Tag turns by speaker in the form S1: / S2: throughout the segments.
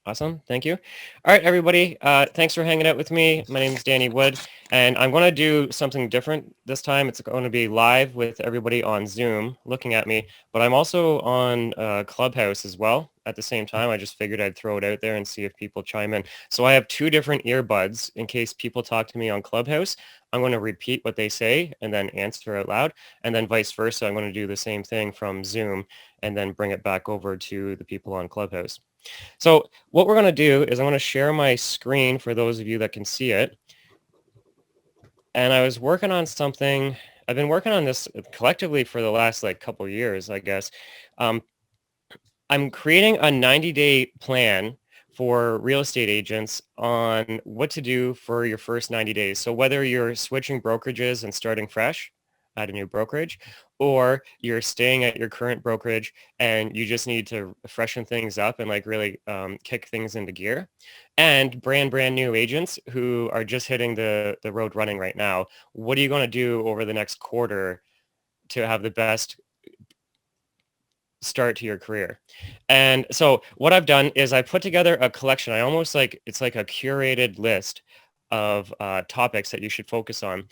S1: Awesome. Thank you. All right, everybody. Thanks for hanging out with me. My name is Danny Wood, and I'm going to do something different this time. It's going to be live with everybody on Zoom looking at me, but I'm also on Clubhouse as well at the same time. I just figured I'd throw it out there and see if people chime in. So I have two different earbuds in case people talk to me on Clubhouse. I'm going to repeat what they say and then answer out loud, and then vice versa. I'm going to do the same thing from Zoom and then bring it back over to the people on Clubhouse. So what we're going to do is I'm going to share my screen for those of you that can see it. And I was working on something. I've been working on this collectively for the last couple of years, I guess. I'm creating a 90-day plan for real estate agents on what to do for your first 90 days. So whether you're switching brokerages and starting fresh at a new brokerage, or you're staying at your current brokerage and you just need to freshen things up and really kick things into gear, and brand new agents who are just hitting the road running right now, what are you going to do over the next quarter to have the best start to your career? And so what I've done is I put together a collection. I almost it's like a curated list of topics that you should focus on.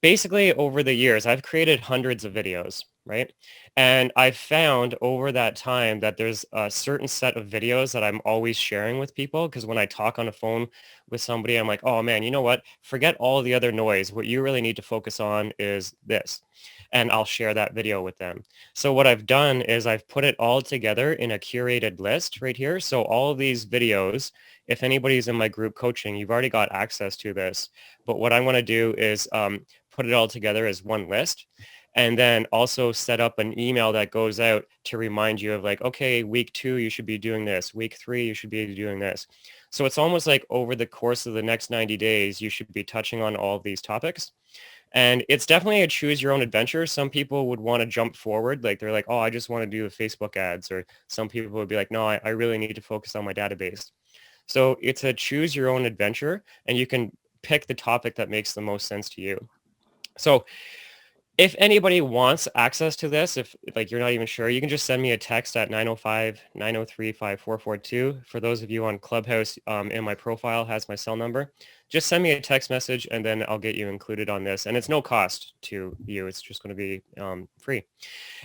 S1: Basically, over the years, I've created hundreds of videos, right? And I've found over that time that there's a certain set of videos that I'm always sharing with people, because when I talk on the phone with somebody, I'm like, oh man, you know what? Forget all the other noise. What you really need to focus on is this. And I'll share that video with them. So what I've done is I've put it all together in a curated list right here. So all of these videos, if anybody's in my group coaching, you've already got access to this. But what I want to do is put it all together as one list, and then also set up an email that goes out to remind you of okay, week 2, you should be doing this. Week 3, you should be doing this. So it's almost like over the course of the next 90 days, you should be touching on all of these topics. And it's definitely a choose your own adventure. Some people would want to jump forward. They're like, oh, I just want to do the Facebook ads. Or some people would be like, no, I really need to focus on my database. So it's a choose your own adventure, and you can pick the topic that makes the most sense to you. So if anybody wants access to this, if you're not even sure, you can just send me a text at 905-903-5442. For those of you on Clubhouse, in my profile has my cell number. Just send me a text message and then I'll get you included on this. And it's no cost to you. It's just going to be free.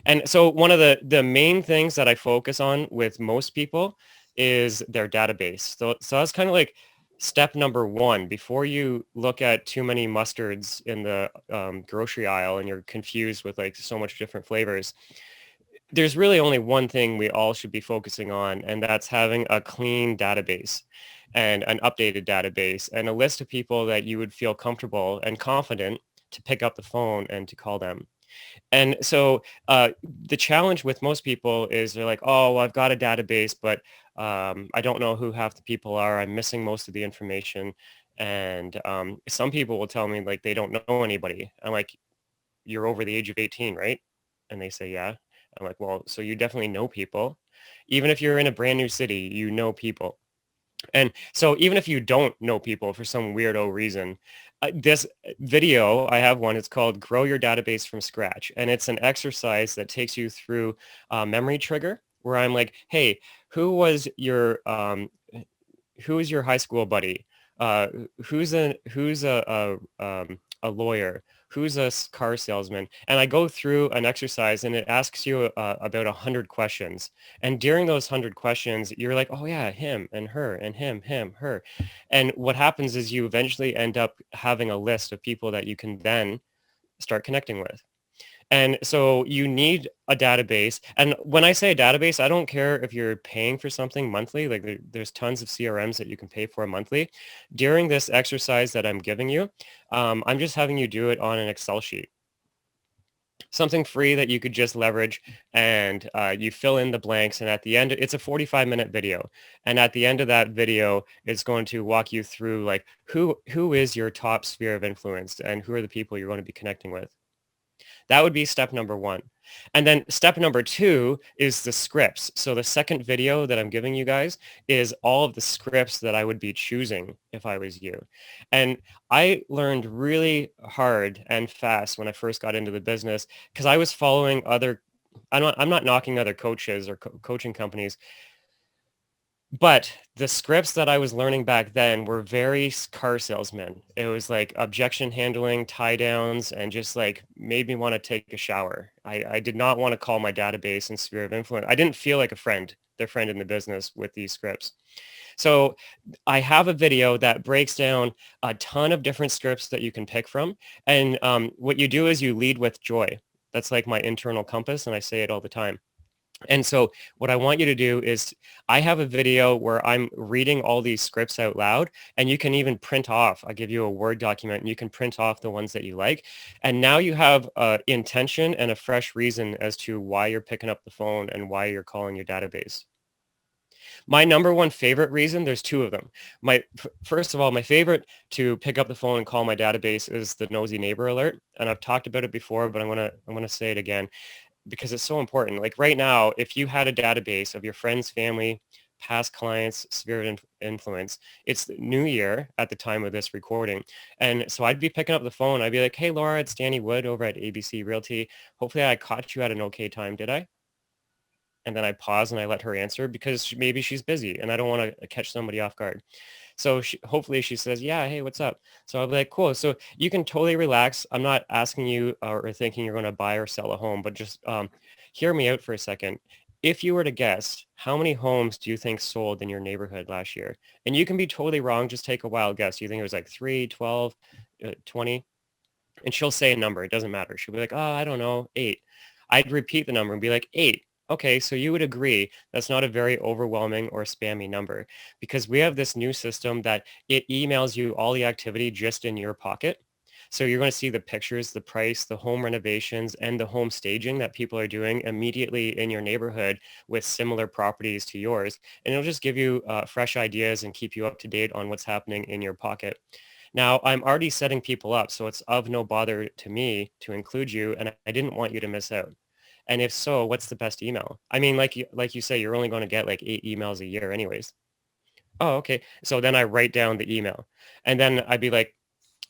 S1: And so one of the main things that I focus on with most people is their database. So that's kind of like step number 1 before you look at too many mustards in the grocery aisle and you're confused with so much different flavors. There's really only one thing we all should be focusing on, and that's having a clean database and an updated database and a list of people that you would feel comfortable and confident to pick up the phone and to call them. And so the challenge with most people is they're like, oh, well, I've got a database, but I don't know who half the people are. I'm missing most of the information. And some people will tell me they don't know anybody. I'm like, you're over the age of 18, right? And they say, yeah. I'm like, well, so you definitely know people. Even if you're in a brand new city, you know people. And so even if you don't know people for some weirdo reason, this video, I have one, it's called Grow Your Database from Scratch. And it's an exercise that takes you through a memory trigger where I'm like, hey, who was your high school buddy? Who's a lawyer? Who's a car salesman? And I go through an exercise and it asks you about 100 questions. And during those 100 questions, you're like, oh yeah, him and her and him, her. And what happens is you eventually end up having a list of people that you can then start connecting with. And so you need a database. And when I say a database, I don't care if you're paying for something monthly. There's tons of CRMs that you can pay for monthly. During this exercise that I'm giving you, I'm just having you do it on an Excel sheet. Something free that you could just leverage, and you fill in the blanks. And at the end, it's a 45-minute video. And at the end of that video, it's going to walk you through who is your top sphere of influence and who are the people you're going to be connecting with. That would be step number 1. And then step number 2 is the scripts. So the second video that I'm giving you guys is all of the scripts that I would be choosing if I was you. And I learned really hard and fast when I first got into the business because I was following I'm not knocking other coaches or coaching companies. But the scripts that I was learning back then were very car salesmen. It was like objection handling, tie downs, and just like made me want to take a shower. I did not want to call my database and sphere of influence. I didn't feel like a friend, their friend in the business with these scripts. So I have a video that breaks down a ton of different scripts that you can pick from. And what you do is you lead with joy. That's like my internal compass, and I say it all the time. And so what I want you to do is I have a video where I'm reading all these scripts out loud, and you can even print off. I give you a Word document and you can print off the ones that you like. And now you have intention and a fresh reason as to why you're picking up the phone and why you're calling your database. My number one favorite reason, there's two of them. First of all, my favorite to pick up the phone and call my database is the nosy neighbor alert. And I've talked about it before, but I'm gonna say it again because it's so important. Like right now, if you had a database of your friends, family, past clients, sphere of influence, it's the new year at the time of this recording. And so I'd be picking up the phone. I'd be like, hey, Laura, it's Danny Wood over at ABC Realty. Hopefully I caught you at an okay time, did I? And then I pause and I let her answer because maybe she's busy and I don't want to catch somebody off guard. So hopefully she says, yeah, hey, what's up? So I'll be like, cool. So you can totally relax. I'm not asking you or thinking you're going to buy or sell a home, but just hear me out for a second. If you were to guess, how many homes do you think sold in your neighborhood last year? And you can be totally wrong. Just take a wild guess. You think it was like 3, 12, 20? And she'll say a number. It doesn't matter. She'll be like, oh, I don't know, 8. I'd repeat the number and be like, 8. Okay, so you would agree that's not a very overwhelming or spammy number because we have this new system that it emails you all the activity just in your pocket. So you're going to see the pictures, the price, the home renovations, and the home staging that people are doing immediately in your neighborhood with similar properties to yours. And it'll just give you fresh ideas and keep you up to date on what's happening in your pocket. Now, I'm already setting people up, so it's of no bother to me to include you, and I didn't want you to miss out. And if so, what's the best email? I mean, like you say, you're only going to get like 8 emails a year anyways. Oh, okay. So then I write down the email. And then I'd be like,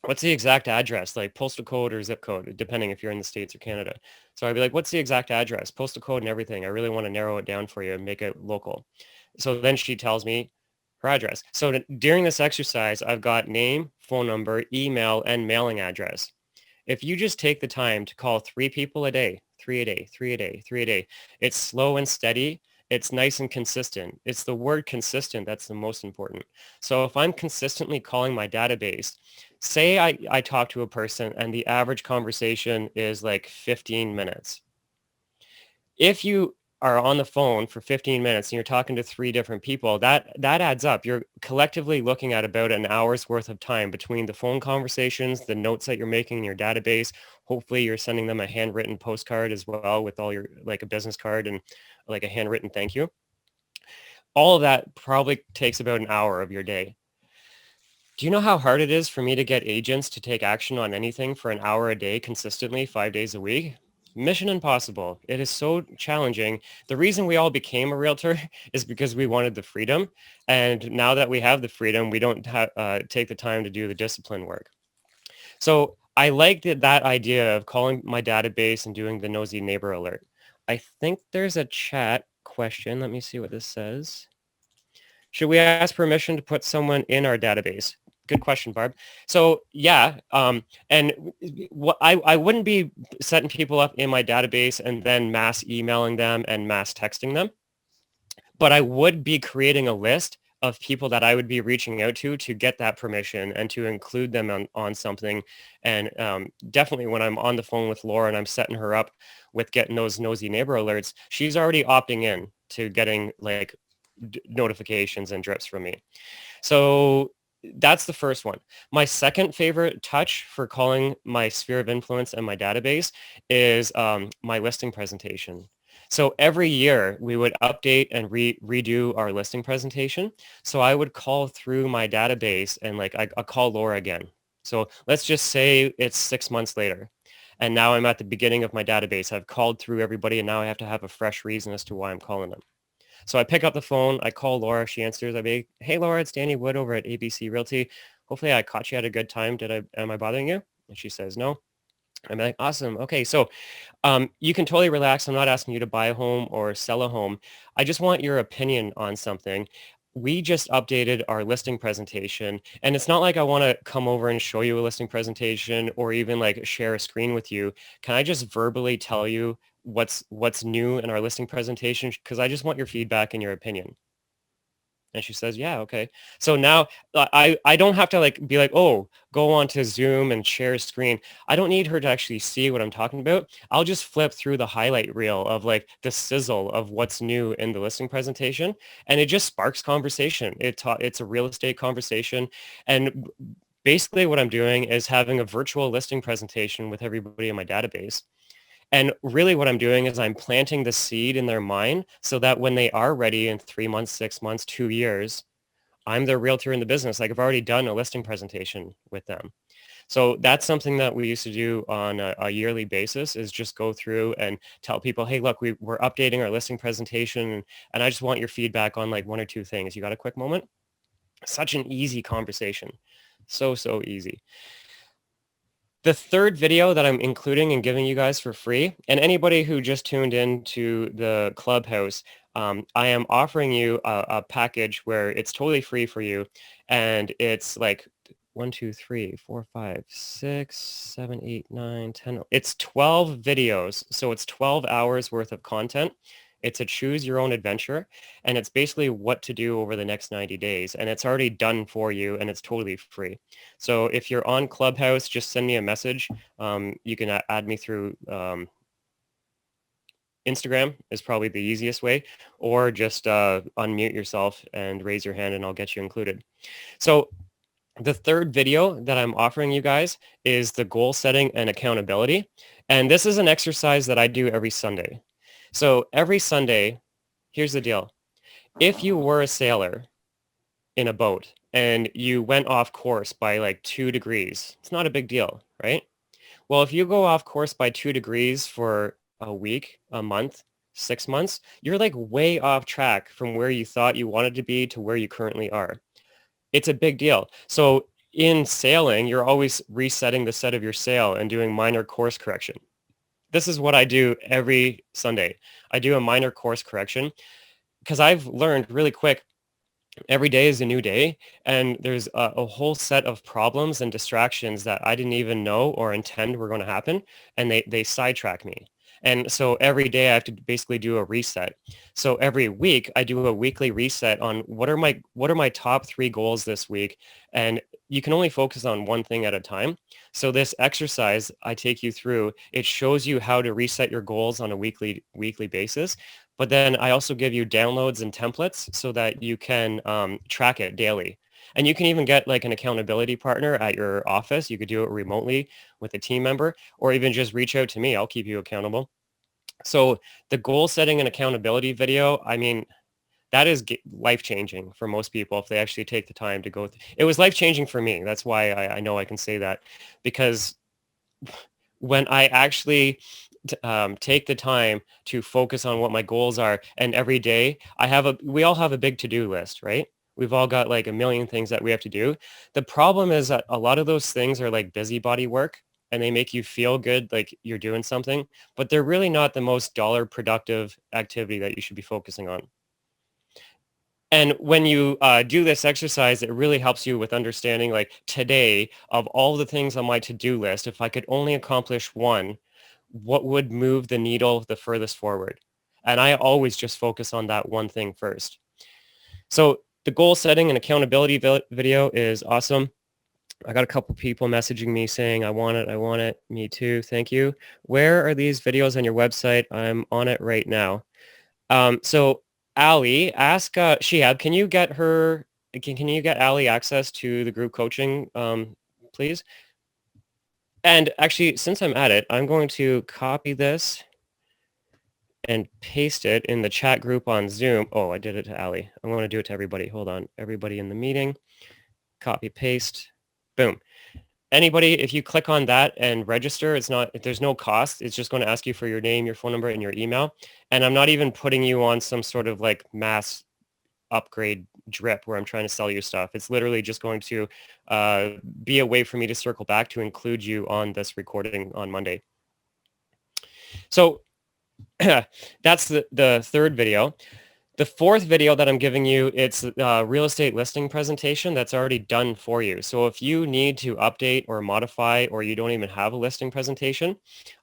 S1: what's the exact address? Like postal code or zip code, depending if you're in the States or Canada. So I'd be like, what's the exact address? Postal code and everything. I really want to narrow it down for you and make it local. So then she tells me her address. So during this exercise, I've got name, phone number, email, and mailing address. If you just take the time to call 3 people a day, 3 a day, 3 a day, 3 a day, it's slow and steady. It's nice and consistent. It's the word consistent that's the most important. So if I'm consistently calling my database, say I talk to a person and the average conversation is like 15 minutes. If you are on the phone for 15 minutes and you're talking to 3 different people, that adds up. You're collectively looking at about an hour's worth of time between the phone conversations, the notes that you're making in your database. Hopefully you're sending them a handwritten postcard as well with all your, like a business card and like a handwritten thank you. All of that probably takes about an hour of your day. Do you know how hard it is for me to get agents to take action on anything for an hour a day consistently, 5 days a week? Mission impossible. It is so challenging. The reason we all became a realtor is because we wanted the freedom. And now that we have the freedom, we don't take the time to do the discipline work. So I liked that idea of calling my database and doing the nosy neighbor alert. I think there's a chat question. Let me see what this says. Should we ask permission to put someone in our database? Good question, Barb. So yeah, and what I wouldn't be setting people up in my database and then mass emailing them and mass texting them, but I would be creating a list of people that I would be reaching out to get that permission and to include them on something. And definitely when I'm on the phone with Laura and I'm setting her up with getting those nosy neighbor alerts, she's already opting in to getting like notifications and drips from me. So that's the first one. My second favorite touch for calling my sphere of influence and my database is my listing presentation. So every year we would update and redo our listing presentation. So I would call through my database and like I call Laura again. So let's just say it's 6 months later. And now I'm at the beginning of my database. I've called through everybody and now I have to have a fresh reason as to why I'm calling them. So I pick up the phone, I call Laura, she answers, I'd be, hey Laura, it's Danny Wood over at ABC Realty. Hopefully I caught you at a good time. Am I bothering you? And she says, no. I'm like, awesome. Okay, so you can totally relax. I'm not asking you to buy a home or sell a home. I just want your opinion on something. we just updated our listing presentation, and it's not like I want to come over and show you a listing presentation or even like share a screen with you. Can I just verbally tell you what's new in our listing presentation? Because I just want your feedback and your opinion. And she says, yeah, okay. So now I don't have to like be like, oh, go on to Zoom and share a screen. I don't need her to actually see what I'm talking about. I'll just flip through the highlight reel of like the sizzle of what's new in the listing presentation. And it just sparks conversation. It's a real estate conversation. And basically what I'm doing is having a virtual listing presentation with everybody in my database. And really what I'm doing is I'm planting the seed in their mind so that when they are ready in 3 months, 6 months, 2 years, I'm their realtor in the business. Like I've already done a listing presentation with them. So that's something that we used to do on a yearly basis, is just go through and tell people, hey, look, we're updating our listing presentation, and I just want your feedback on like 1 or 2 things. You got a quick moment? Such an easy conversation. So easy. The third video that I'm including and giving you guys for free, and anybody who just tuned in to the Clubhouse, I am offering you a package where it's totally free for you, and it's like 1, 2, 3, 4, 5, 6, 7, 8, 9, 10. It's 12 videos, so it's 12 hours worth of content. It's a choose your own adventure, and it's basically what to do over the next 90 days, and it's already done for you, and it's totally free. So if you're on Clubhouse, just send me a message. You can add me through Instagram is probably the easiest way, or just unmute yourself and raise your hand and I'll get you included. So the third video that I'm offering you guys is the goal setting and accountability. And this is an exercise that I do every Sunday. So every Sunday, here's the deal. If you were a sailor in a boat and you went off course by like 2 degrees, it's not a big deal, right? Well, if you go off course by 2 degrees for a week, a month, 6 months, you're like way off track from where you thought you wanted to be to where you currently are. It's a big deal. So in sailing, you're always resetting the set of your sail and doing minor course correction. This is what I do every Sunday. I do a minor course correction because I've learned really quick, every day is a new day, and there's a whole set of problems and distractions that I didn't even know or intend were going to happen, and they sidetrack me. And so every day I have to basically do a reset. So every week I do a weekly reset on what are my top 3 goals this week, and you can only focus on one thing at a time. So this exercise I take you through, it shows you how to reset your goals on a weekly basis. But then I also give you downloads and templates so that you can track it daily. And you can even get like an accountability partner at your office. You could do it remotely with a team member, or even just reach out to me. I'll keep you accountable. So the goal setting and accountability video, I mean, that is life-changing for most people if they actually take the time to go. It was life-changing for me. That's why I know I can say that, because when I actually take the time to focus on what my goals are, and every day we all have a big to-do list, right? We've all got like a million things that we have to do. The problem is that a lot of those things are like busybody work, and they make you feel good like you're doing something, but they're really not the most dollar productive activity that you should be focusing on. And when you do this exercise, it really helps you with understanding, like, today, of all the things on my to-do list, if I could only accomplish one, what would move the needle the furthest forward? And I always just focus on that one thing first. So the goal setting and accountability video is awesome. I got a couple people messaging me saying, I want it. Me too. Thank you. Where are these videos on your website? I'm on it right now. So Ali, ask Shihab, can you get her? Can you get Ali access to the group coaching, please? And actually, since I'm at it, I'm going to copy this and paste it in the chat group on Zoom. Oh, I did it to Ali. I'm going to do it to everybody. Hold on, everybody in the meeting. Copy, paste, boom. Anybody, if you click on that and register, there's no cost. It's just going to ask you for your name, your phone number, and your email. And I'm not even putting you on some sort of like mass upgrade drip where I'm trying to sell you stuff. It's literally just going to be a way for me to circle back to include you on this recording on Monday. So that's the third video. The fourth video that I'm giving you, it's a real estate listing presentation that's already done for you. So if you need to update or modify, or you don't even have a listing presentation,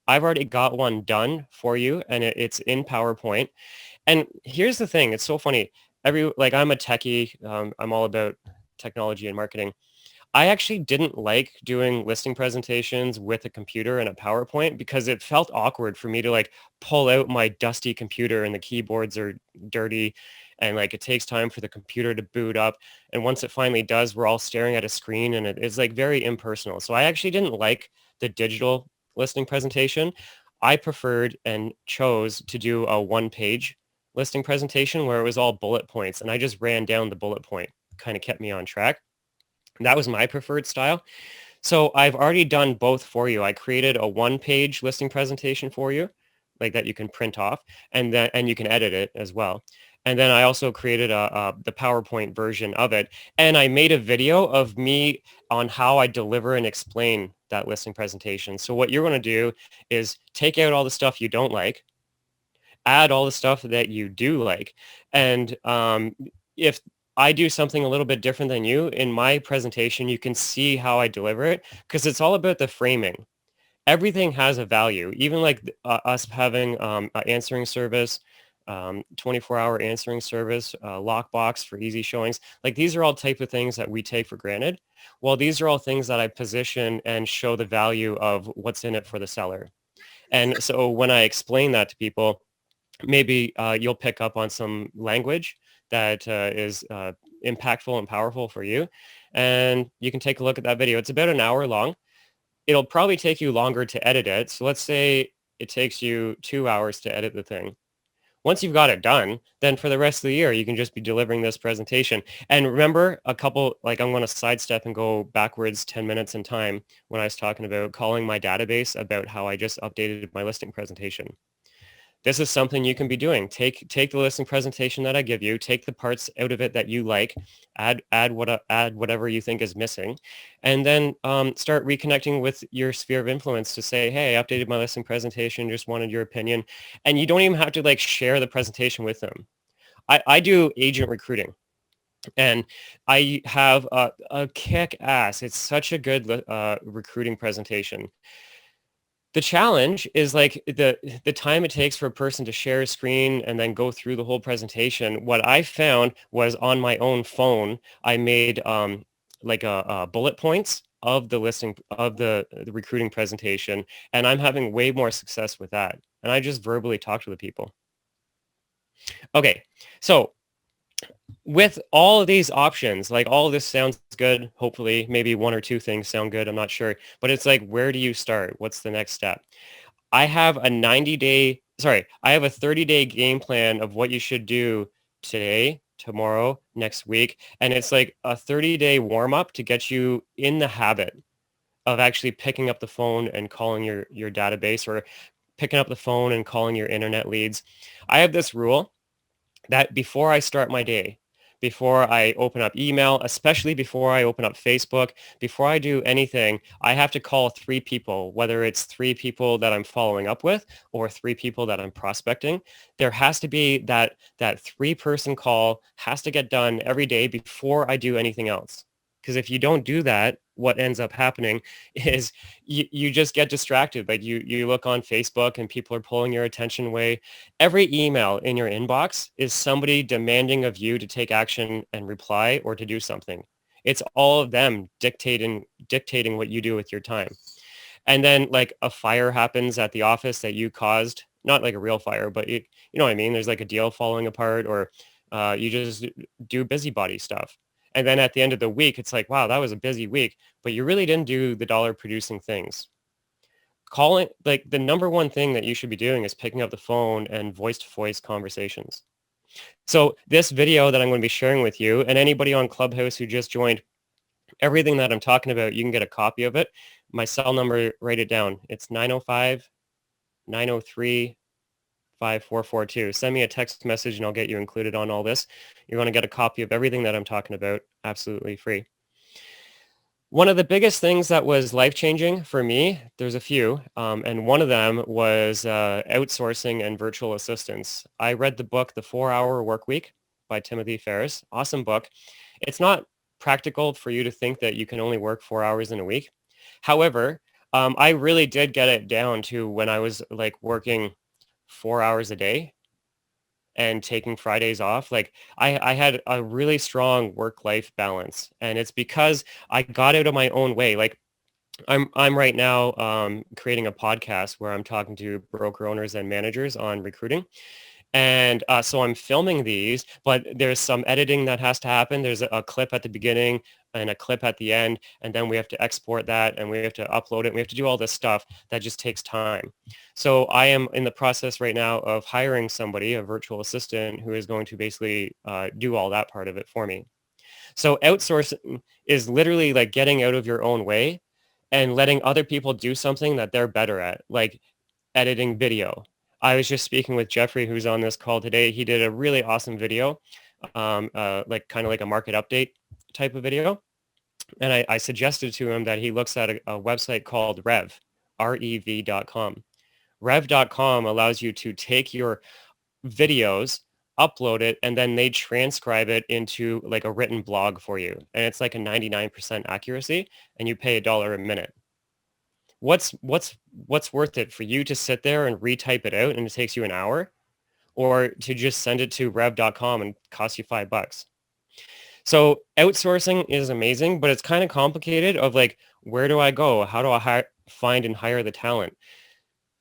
S1: I've already got one done for you, and it's in PowerPoint. And here's the thing, it's so funny. I'm a techie, I'm all about technology and marketing. I actually didn't like doing listing presentations with a computer and a PowerPoint because it felt awkward for me to like pull out my dusty computer and the keyboards are dirty and like it takes time for the computer to boot up. And once it finally does, we're all staring at a screen and it's like very impersonal. So I actually didn't like the digital listing presentation. I preferred and chose to do a one-page listing presentation where it was all bullet points and I just ran down the bullet point, kind of kept me on track. That was my preferred style. So I've already done both for you. I created a one-page listing presentation for you, like that you can print off, and you can edit it as well. And then I also created the PowerPoint version of it, and I made a video of me on how I deliver and explain that listing presentation. So what you're going to do is take out all the stuff you don't like, add all the stuff that you do like, and if I do something a little bit different than you in my presentation, you can see how I deliver it because it's all about the framing. Everything has a value, even like us having an answering service, 24-hour answering service, lockbox for easy showings. Like these are all type of things that we take for granted. Well, these are all things that I position and show the value of what's in it for the seller. And so when I explain that to people, maybe you'll pick up on some language that is impactful and powerful for you. And you can take a look at that video. It's about an hour long. It'll probably take you longer to edit it. So let's say it takes you 2 hours to edit the thing. Once you've got it done, then for the rest of the year, you can just be delivering this presentation. And remember I'm going to sidestep and go backwards 10 minutes in time when I was talking about calling my database about how I just updated my listing presentation. This is something you can be doing. Take the listing presentation that I give you, take the parts out of it that you like, add whatever you think is missing, and then start reconnecting with your sphere of influence to say, hey, I updated my listing presentation, just wanted your opinion. And you don't even have to like share the presentation with them. I do agent recruiting. And I have a kick ass. It's such a good recruiting presentation. The challenge is like the time it takes for a person to share a screen and then go through the whole presentation. What I found was on my own phone, I made like a bullet points of the listing of the recruiting presentation, and I'm having way more success with that. And I just verbally talk to the people. Okay, so with all of these options, like all of this sounds good. Hopefully, maybe one or two things sound good. I'm not sure, but it's like, where do you start? What's the next step? I have a 30-day game plan of what you should do today, tomorrow, next week. And it's like a 30-day warm up to get you in the habit of actually picking up the phone and calling your database, or picking up the phone and calling your internet leads. I have this rule that before I start my day, before I open up email, especially before I open up Facebook, before I do anything, I have to call 3 people, whether it's 3 people that I'm following up with or 3 people that I'm prospecting. There has to be that 3-person call has to get done every day before I do anything else. Because if you don't do that, what ends up happening is you just get distracted. Like you look on Facebook and people are pulling your attention away. Every email in your inbox is somebody demanding of you to take action and reply or to do something. It's all of them dictating what you do with your time. And then like a fire happens at the office that you caused, not like a real fire, but you know what I mean? There's like a deal falling apart, or you just do busybody stuff. And then at the end of the week, it's like, wow, that was a busy week, but you really didn't do the dollar producing things. Calling, like the number one thing that you should be doing is picking up the phone and voice to voice conversations. So this video that I'm going to be sharing with you, and anybody on Clubhouse who just joined, everything that I'm talking about, you can get a copy of it. My cell number, write it down. It's 905-903-5442. Send me a text message and I'll get you included on all this. You're going to get a copy of everything that I'm talking about absolutely free. One of the biggest things that was life-changing for me, there's a few, and one of them was outsourcing and virtual assistants. I read the book, The 4-Hour Work Week by Timothy Ferriss. Awesome book. It's not practical for you to think that you can only work 4 hours in a week. However, I really did get it down to when I was like working 4 hours a day and taking Fridays off. Like I had a really strong work-life balance, and it's because I got out of my own way. Like I'm right now creating a podcast where I'm talking to broker owners and managers on recruiting. And so I'm filming these, but there's some editing that has to happen. There's a clip at the beginning and a clip at the end, and then we have to export that and we have to upload it. We have to do all this stuff that just takes time. So I am in the process right now of hiring somebody, a virtual assistant, who is going to basically do all that part of it for me. So outsourcing is literally like getting out of your own way and letting other people do something that they're better at, like editing video. I was just speaking with Jeffrey, who's on this call today. He did a really awesome video, like kind of like a market update type of video. And I suggested to him that he looks at a website called Rev, rev.com. Rev.com allows you to take your videos, upload it, and then they transcribe it into like a written blog for you. And it's like a 99% accuracy, and you pay $1 a minute. What's worth it for you to sit there and retype it out and it takes you an hour, or to just send it to rev.com and cost you $5? So outsourcing is amazing, but it's kind of complicated of like, where do I go? How do I find and hire the talent?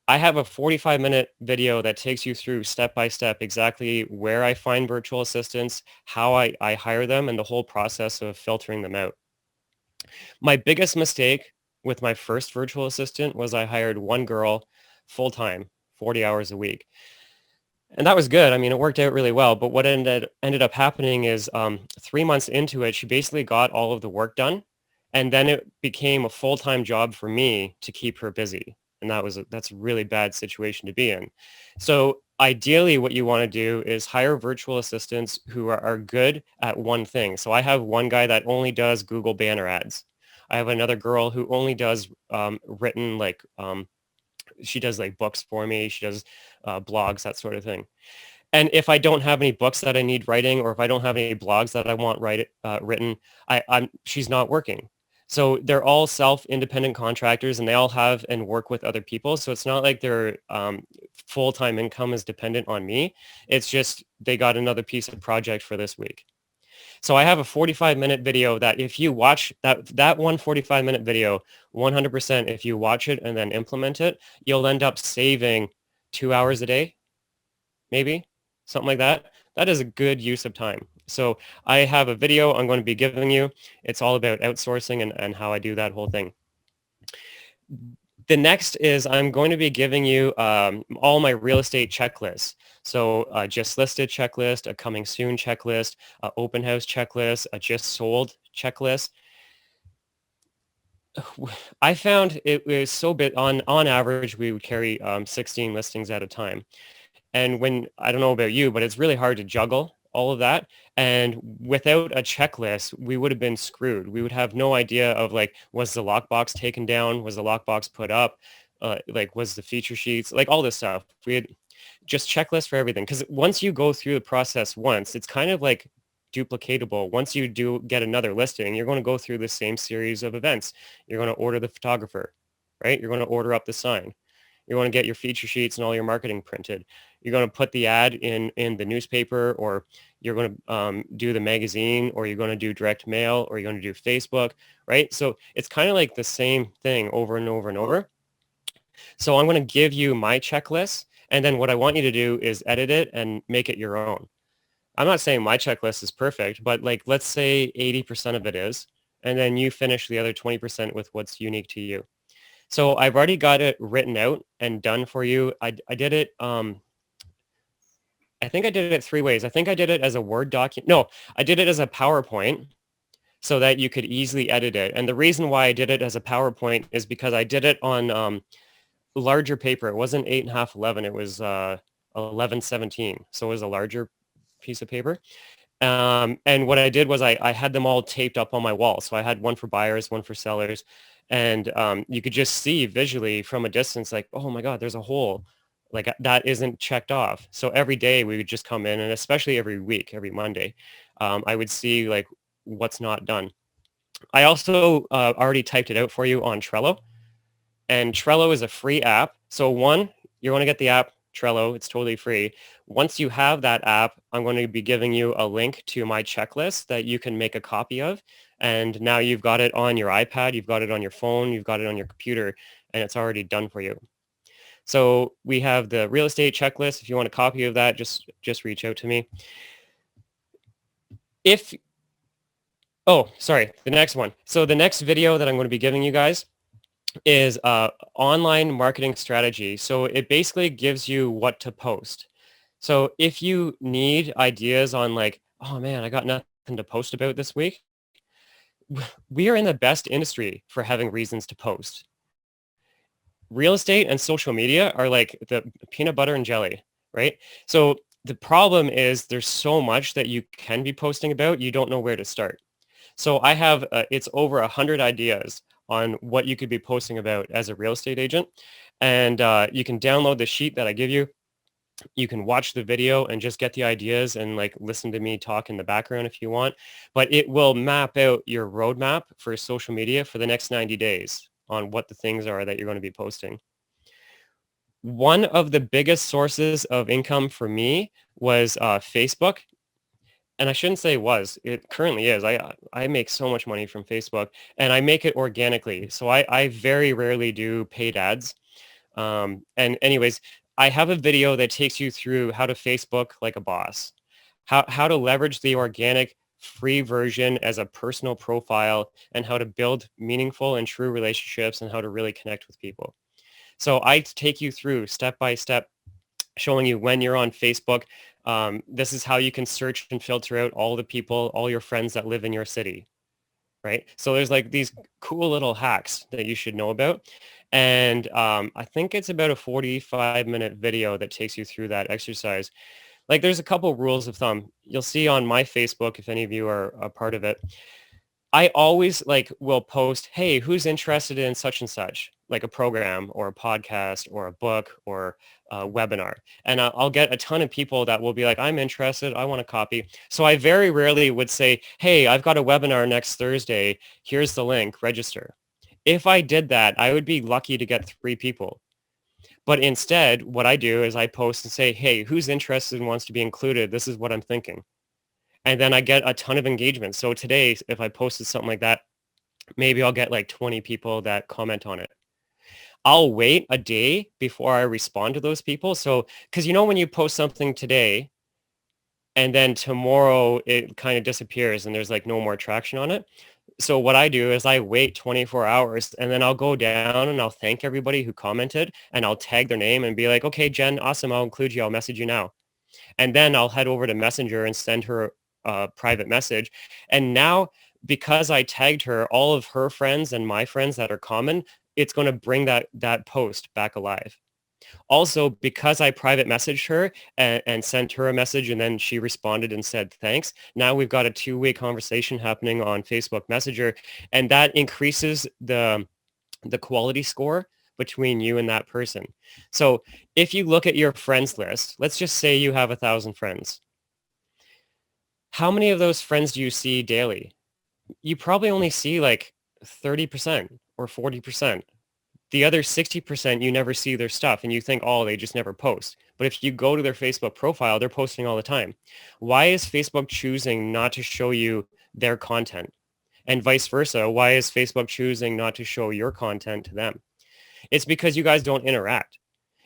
S1: I have a 45-minute video that takes you through step by step exactly where I find virtual assistants, how I hire them, and the whole process of filtering them out. My biggest mistake with my first virtual assistant was I hired one girl full-time, 40 hours a week. And that was good. I mean, it worked out really well. But what ended up happening is 3 months into it, she basically got all of the work done. And then it became a full-time job for me to keep her busy. And that's a really bad situation to be in. So ideally, what you want to do is hire virtual assistants who are good at one thing. So I have one guy that only does Google banner ads. I have another girl who only does written, like she does like books for me. She does blogs, that sort of thing. And if I don't have any books that I need writing, or if I don't have any blogs that I want written, she's not working. So they're all self-independent contractors, and they all have and work with other people. So it's not like their full-time income is dependent on me. It's just they got another piece of project for this week. So I have a 45-minute video that if you watch that one 45-minute video, 100%, if you watch it and then implement it, you'll end up saving 2 hours a day, maybe something like that. That is a good use of time. So I have a video I'm going to be giving you. It's all about outsourcing and how I do that whole thing. The next is I'm going to be giving you all my real estate checklists. So just listed checklist, a coming soon checklist, a open house checklist, a just sold checklist. I found it was so bit on average, we would carry 16 listings at a time. And when, I don't know about you, but it's really hard to juggle all of that. And without a checklist, we would have been screwed. We would have no idea of like, was the lockbox taken down? Was the lockbox put up? Like, was the feature sheets, like all this stuff. We had just checklists for everything. Because once you go through the process once, it's kind of like duplicatable. Once you do get another listing, you're going to go through the same series of events. You're going to order the photographer, right? You're going to order up the sign. You want to get your feature sheets and all your marketing printed. You're going to put the ad in the newspaper, or you're going to do the magazine, or you're going to do direct mail, or you're going to do Facebook, right? So it's kind of like the same thing over and over and over. So I'm going to give you my checklist, and then what I want you to do is edit it and make it your own. I'm not saying my checklist is perfect, but like, let's say 80% of it is, and then you finish the other 20% with what's unique to you. So I've already got it written out and done for you. I did it, I think I did it 3 ways. I think I did it as a Word document. No, I did it as a PowerPoint so that you could easily edit it. And the reason why I did it as a PowerPoint is because I did it on larger paper. It wasn't 8.5 11. It was 11/17. So it was a larger piece of paper. And what I did was I had them all taped up on my wall. So I had one for buyers, one for sellers. And you could just see visually from a distance, like, oh my God, there's a hole. Like that isn't checked off. So every day we would just come in, and especially every week, every Monday, I would see like what's not done. I also already typed it out for you on Trello. And Trello is a free app. So one, you're going to get the app Trello. It's totally free. Once you have that app, I'm going to be giving you a link to my checklist that you can make a copy of. And now you've got it on your iPad, you've got it on your phone, you've got it on your computer, and it's already done for you. So we have the real estate checklist. If you want a copy of that, just reach out to me. Oh, sorry, the next one. So the next video that I'm going to be giving you guys is online marketing strategy. So it basically gives you what to post. So if you need ideas on like, oh man, I got nothing to post about this week, we are in the best industry for having reasons to post. Real estate and social media are like the peanut butter and jelly, right? So the problem is there's so much that you can be posting about, you don't know where to start. So I have, it's over 100 ideas on what you could be posting about as a real estate agent. And you can download the sheet that I give you. You can watch the video and just get the ideas and like listen to me talk in the background if you want. But it will map out your roadmap for social media for the next 90 days on what the things are that you're going to be posting. One of the biggest sources of income for me was Facebook. And I shouldn't say was, it currently is. I make so much money from Facebook, and I make it organically. So I very rarely do paid ads. And anyways, I have a video that takes you through how to Facebook like a boss, how to leverage the organic free version as a personal profile, and how to build meaningful and true relationships, and how to really connect with people. So I take you through step by step, showing you when you're on Facebook. This is how you can search and filter out all the people, all your friends that live in your city, right? So there's like these cool little hacks that you should know about. And I think it's about a 45-minute video that takes you through that exercise. Like there's a couple rules of thumb. You'll see on my Facebook, if any of you are a part of it, I always like will post, hey, who's interested in such and such, like a program or a podcast or a book or a webinar. And I'll get a ton of people that will be like, I'm interested, I want a copy. So I very rarely would say, hey, I've got a webinar next Thursday. Here's the link, register. If I did that, I would be lucky to get 3 people. But instead, what I do is I post and say, hey, who's interested and wants to be included? This is what I'm thinking. And then I get a ton of engagement. So today, if I posted something like that, maybe I'll get like 20 people that comment on it. I'll wait a day before I respond to those people. So, because when you post something today and then tomorrow it kind of disappears and there's like no more traction on it. So what I do is I wait 24 hours and then I'll go down and I'll thank everybody who commented and I'll tag their name and be like, okay, Jen, awesome. I'll include you. I'll message you now. And then I'll head over to Messenger and send her a private message. And now, because I tagged her, all of her friends and my friends that are common, it's going to bring that post back alive. Also, because I private messaged her and sent her a message and then she responded and said thanks, now we've got a 2-way conversation happening on Facebook Messenger, and that increases the quality score between you and that person. So if you look at your friends list, let's just say you have 1,000 friends. How many of those friends do you see daily? You probably only see like 30% or 40%. The other 60%, you never see their stuff and you think, oh, they just never post. But if you go to their Facebook profile, they're posting all the time. Why is Facebook choosing not to show you their content? And vice versa, why is Facebook choosing not to show your content to them? It's because you guys don't interact.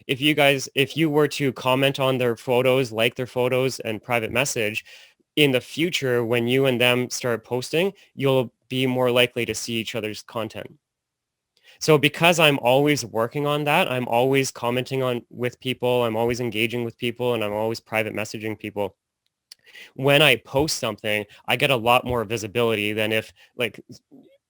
S1: If you were to comment on their photos, like their photos and private message, in the future, when you and them start posting, you'll be more likely to see each other's content. So because I'm always working on that, I'm always commenting with people, I'm always engaging with people, and I'm always private messaging people. When I post something, I get a lot more visibility than if like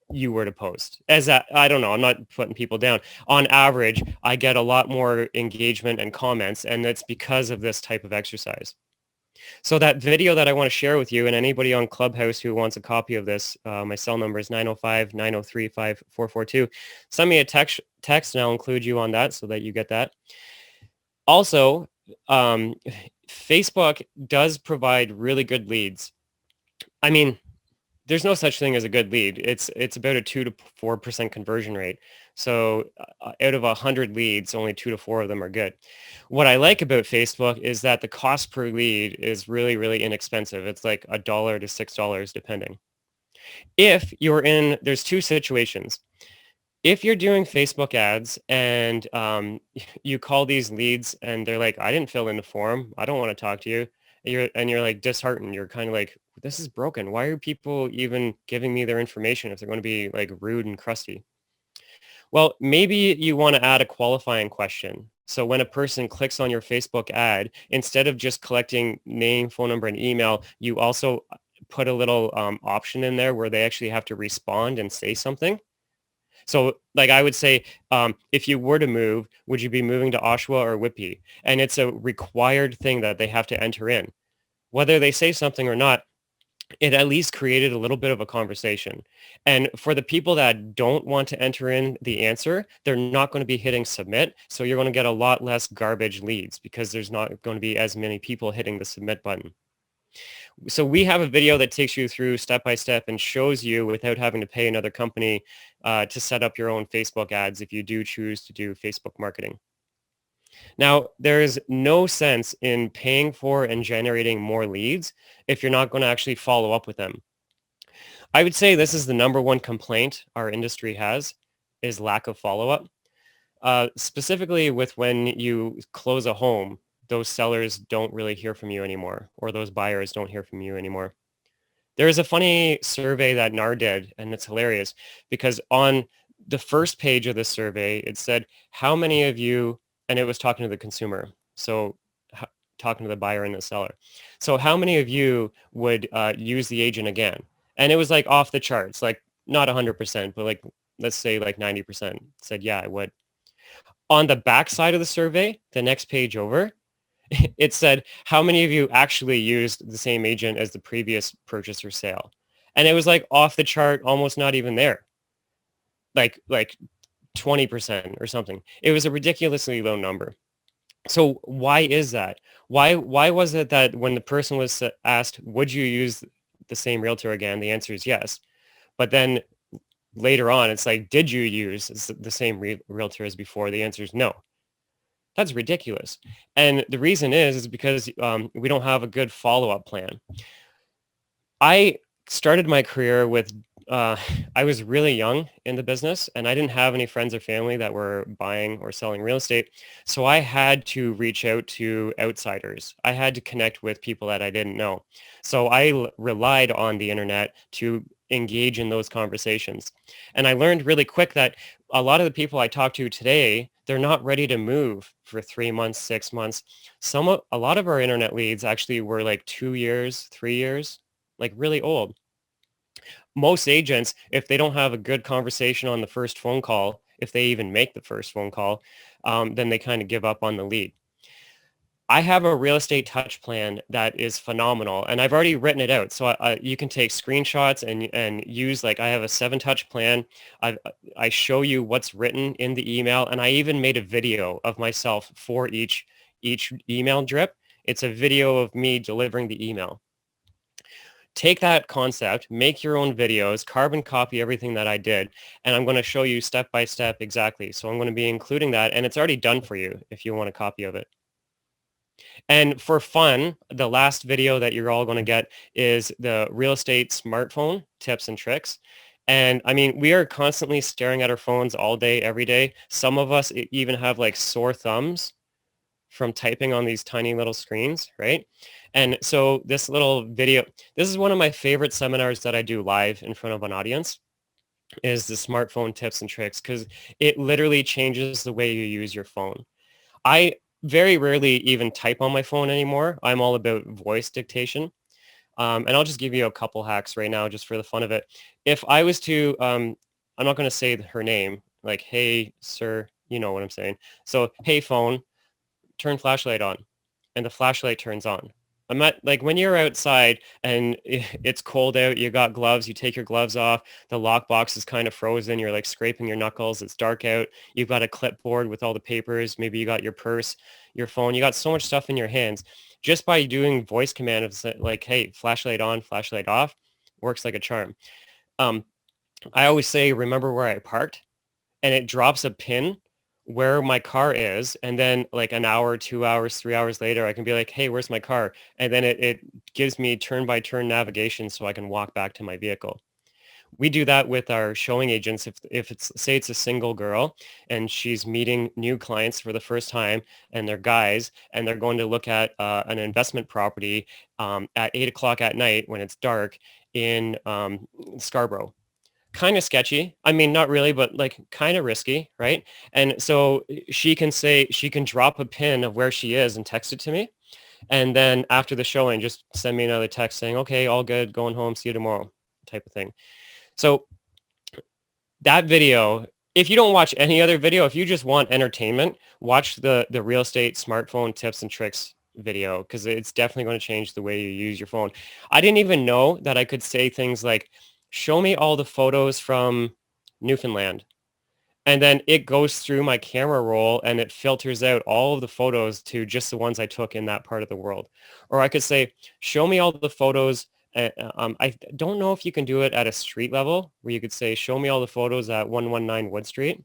S1: you were to post. I don't know, I'm not putting people down. On average, I get a lot more engagement and comments, and it's because of this type of exercise. So that video that I want to share with you, and anybody on Clubhouse who wants a copy of this, my cell number is 905-903-5442. Send me a text and I'll include you on that so that you get that. Also, Facebook does provide really good leads. I mean, there's no such thing as a good lead. It's about a 2 to 4% conversion rate. So out of 100 leads, only 2 to 4 of them are good. What I like about Facebook is that the cost per lead is really, really inexpensive. It's like $1 to $6 depending. If you're in, there's two situations. If you're doing Facebook ads and you call these leads and they're like, I didn't fill in the form, I don't want to talk to you. You're like disheartened. You're kind of like, this is broken. Why are people even giving me their information if they're going to be like rude and crusty? Well, maybe you want to add a qualifying question. So when a person clicks on your Facebook ad, instead of just collecting name, phone number, and email, you also put a little option in there where they actually have to respond and say something. So like I would say, if you were to move, would you be moving to Oshawa or Whitby? And it's a required thing that they have to enter in. Whether they say something or not, it at least created a little bit of a conversation. And for the people that don't want to enter in the answer, they're not going to be hitting submit. So you're going to get a lot less garbage leads because there's not going to be as many people hitting the submit button. So we have a video that takes you through step by step and shows you without having to pay another company to set up your own Facebook ads if you do choose to do Facebook marketing. Now, there is no sense in paying for and generating more leads if you're not going to actually follow up with them. I would say this is the number one complaint our industry has is lack of follow-up. Specifically with when you close a home, those sellers don't really hear from you anymore, or those buyers don't hear from you anymore. There is a funny survey that NAR did, and it's hilarious because on the first page of the survey, it said, how many of you, and it was talking to the consumer, so talking to the buyer and the seller. So how many of you would use the agent again? And it was like off the charts, like not 100%, but like, let's say like 90% said, yeah, I would. On the back side of the survey, the next page over, it said, how many of you actually used the same agent as the previous purchase or sale? And it was like off the chart, almost not even there. Like 20% or something. It was a ridiculously low number. So why is that? Why was it that when the person was asked, would you use the same realtor again? The answer is yes. But then later on, it's like, did you use the same realtor as before? The answer is no. That's ridiculous. And the reason is because we don't have a good follow-up plan. I started my career with, I was really young in the business and I didn't have any friends or family that were buying or selling real estate. So I had to reach out to outsiders. I had to connect with people that I didn't know. So I relied on the internet to engage in those conversations. And I learned really quick that a lot of the people I talk to today, they're not ready to move for 3 months, 6 months. A lot of our internet leads actually were like 2 years, 3 years, like really old. Most agents, if they don't have a good conversation on the first phone call, if they even make the first phone call, then they kind of give up on the lead. I have a real estate touch plan that is phenomenal, and I've already written it out. So you can take screenshots and use, like, I have a 7-touch plan. I show you what's written in the email, and I even made a video of myself for each email drip. It's a video of me delivering the email. Take that concept, make your own videos, carbon copy everything that I did, and I'm going to show you step by step exactly. So I'm going to be including that, and it's already done for you if you want a copy of it. And for fun, the last video that you're all going to get is the real estate smartphone tips and tricks. And I mean, we are constantly staring at our phones all day, every day. Some of us even have like sore thumbs from typing on these tiny little screens, right? And so this little video, this is one of my favorite seminars that I do live in front of an audience, is the smartphone tips and tricks, because it literally changes the way you use your phone. I very rarely even type on my phone anymore. I'm all about voice dictation. And I'll just give you a couple hacks right now just for the fun of it. If I was to, I'm not going to say her name, like, hey, sir, you know what I'm saying. So, hey, phone, turn flashlight on. And the flashlight turns on. I'm at, like, when you're outside and it's cold out, you got gloves, you take your gloves off, the lockbox is kind of frozen, you're like scraping your knuckles, it's dark out, you've got a clipboard with all the papers, maybe you got your purse, your phone, you got so much stuff in your hands. Just by doing voice command of like, hey, flashlight on, flashlight off, works like a charm. Um, I always say, remember where I parked, and it drops a pin where my car is, and then like an hour, 2 hours, 3 hours later, I can be like, hey, where's my car? And then it gives me turn by turn navigation so I can walk back to my vehicle. We do that with our showing agents. If it's, say it's a single girl and she's meeting new clients for the first time, and they're guys, and they're going to look at an investment property at 8 o'clock at night when it's dark in Scarborough. Kind of sketchy. I mean, not really, but like kind of risky, right? And so she can say, she can drop a pin of where she is and text it to me. And then after the showing, just send me another text saying, okay, all good, going home, see you tomorrow, type of thing. So that video, if you don't watch any other video, if you just want entertainment, watch the real estate smartphone tips and tricks video, because it's definitely going to change the way you use your phone. I didn't even know that I could say things like, show me all the photos from Newfoundland. And then it goes through my camera roll and it filters out all of the photos to just the ones I took in that part of the world. Or I could say, show me all the photos. I don't know if you can do it at a street level where you could say, show me all the photos at 119 Wood Street.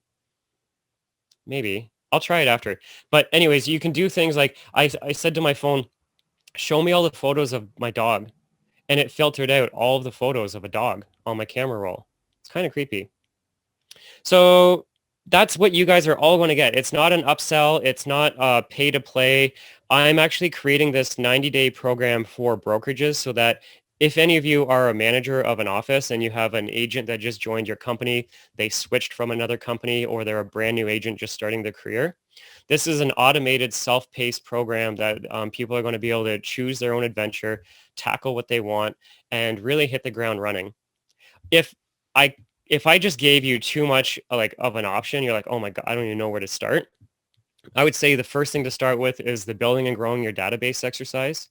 S1: Maybe. I'll try it after. But anyways, you can do things like, I said to my phone, show me all the photos of my dog. And it filtered out all of the photos of a dog on my camera roll. It's kind of creepy. So that's what you guys are all going to get. It's not an upsell. It's not pay to play. I'm actually creating this 90-day program for brokerages so that if any of you are a manager of an office and you have an agent that just joined your company, they switched from another company, or they're a brand new agent just starting their career, this is an automated self-paced program that people are going to be able to choose their own adventure, tackle what they want, and really hit the ground running. If I just gave you too much like of an option, you're like, oh my God, I don't even know where to start. I would say the first thing to start with is the building and growing your database exercise,